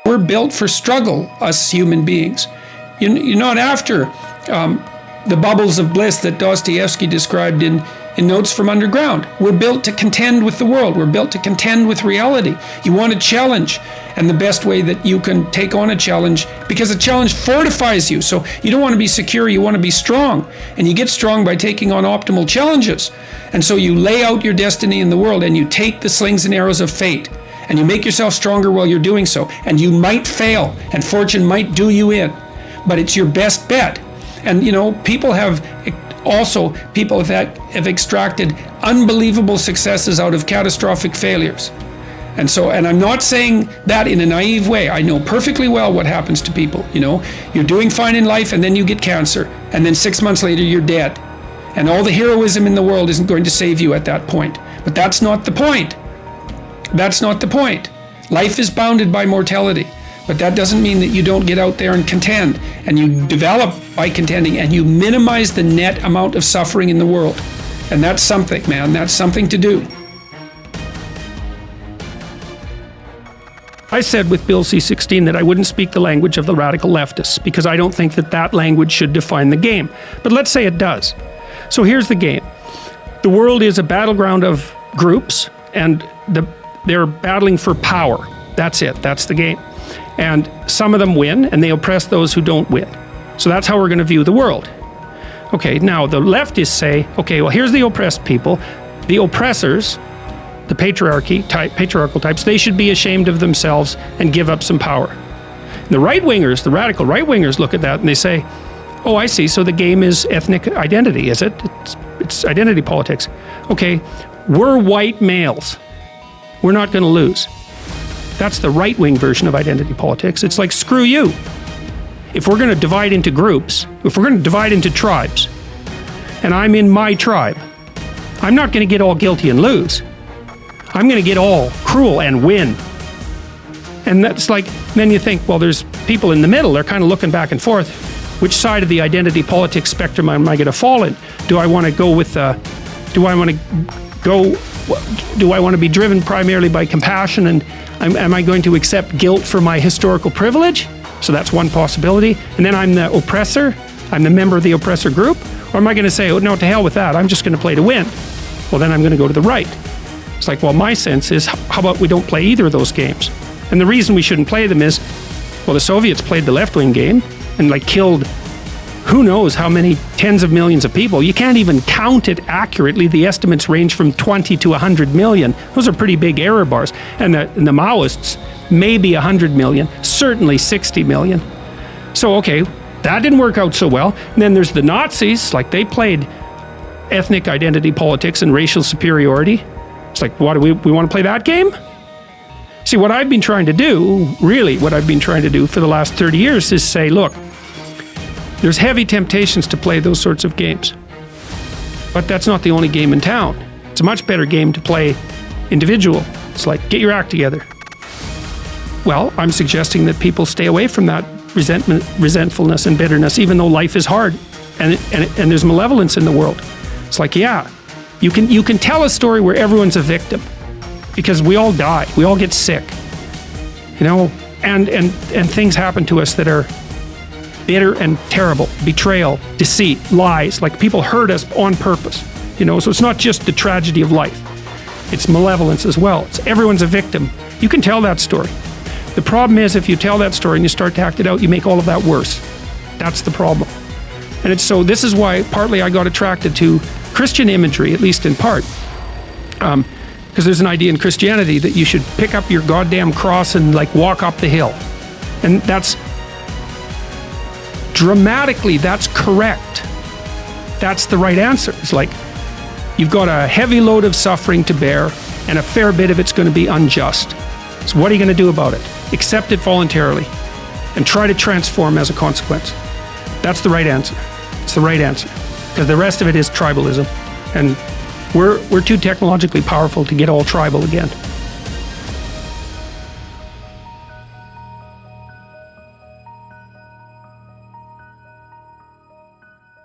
We're built for struggle, us human beings. You're not after the bubbles of bliss that Dostoevsky described in Notes from Underground. We're built to contend with the world. We're built to contend with reality. You want a challenge, and the best way that you can take on a challenge, because a challenge fortifies you. So you don't want to be secure, you want to be strong. And you get strong by taking on optimal challenges. And so you lay out your destiny in the world, and you take the slings and arrows of fate, and you make yourself stronger while you're doing so. And you might fail, and fortune might do you in, but it's your best bet. And people that have extracted unbelievable successes out of catastrophic failures. And I'm not saying that in a naive way. I know perfectly well what happens to people. You're doing fine in life, and then you get cancer, and then 6 months later you're dead. And all the heroism in the world isn't going to save you at that point. But that's not the point. That's not the point. Life is bounded by mortality. But that doesn't mean that you don't get out there and contend, and you develop by contending, and you minimize the net amount of suffering in the world. And that's something, man. That's something to do. I said with Bill C-16 that I wouldn't speak the language of the radical leftists, because I don't think that language should define the game. But let's say it does. So here's the game. The world is a battleground of groups, and they're battling for power. That's it. That's the game. And some of them win, and they oppress those who don't win. So that's how we're going to view the world. Okay, now the leftists say, okay, well, here's the oppressed people. The oppressors, the patriarchal types, they should be ashamed of themselves and give up some power. And the right-wingers, the radical right-wingers look at that and they say, oh, I see, so the game is ethnic identity, is it? It's identity politics. Okay, we're white males. We're not going to lose. That's the right-wing version of identity politics. It's like, screw you. If we're going to divide into groups, if we're going to divide into tribes, and I'm in my tribe, I'm not going to get all guilty and lose. I'm going to get all cruel and win. And that's like, then you think, well, there's people in the middle. They're kind of looking back and forth. Which side of the identity politics spectrum am I going to fall in? Do I want to go with, do I want to be driven primarily by compassion, and am I going to accept guilt for my historical privilege? So that's one possibility. And then I'm the oppressor. I'm the member of the oppressor group. Or am I going to say, oh, no, to hell with that. I'm just going to play to win. Well, then I'm going to go to the right. It's like, well, my sense is, how about we don't play either of those games? And the reason we shouldn't play them is, well, the Soviets played the left-wing game and killed who knows how many tens of millions of people. You can't even count it accurately. The estimates range from 20 to 100 million. Those are pretty big error bars. And the Maoists, maybe 100 million, certainly 60 million. So, okay, that didn't work out so well. And then there's the Nazis, they played ethnic identity politics and racial superiority. It's like, what, do we want to play that game? See, what I've been trying to do, really what I've been trying to do for the last 30 years is say, look, there's heavy temptations to play those sorts of games. But that's not the only game in town. It's a much better game to play individual. It's like, get your act together. Well, I'm suggesting that people stay away from that resentfulness and bitterness, even though life is hard and there's malevolence in the world. It's like, yeah, you can tell a story where everyone's a victim, because we all die, we all get sick, and things happen to us that are bitter and terrible. Betrayal, deceit, lies, people hurt us on purpose, so it's not just the tragedy of life, it's malevolence as well. Everyone's a victim. You can tell that story. The problem is, if you tell that story and you start to act it out, you make all of that worse. That's the problem. And this is why partly I got attracted to Christian imagery, at least in part, because there's an idea in Christianity that you should pick up your goddamn cross and walk up the hill. And that's dramatically, that's correct. That's the right answer. It's like, you've got a heavy load of suffering to bear, and a fair bit of it's going to be unjust. So what are you going to do about it? Accept it voluntarily and try to transform as a consequence. That's the right answer. It's the right answer. Because the rest of it is tribalism. And we're too technologically powerful to get all tribal again.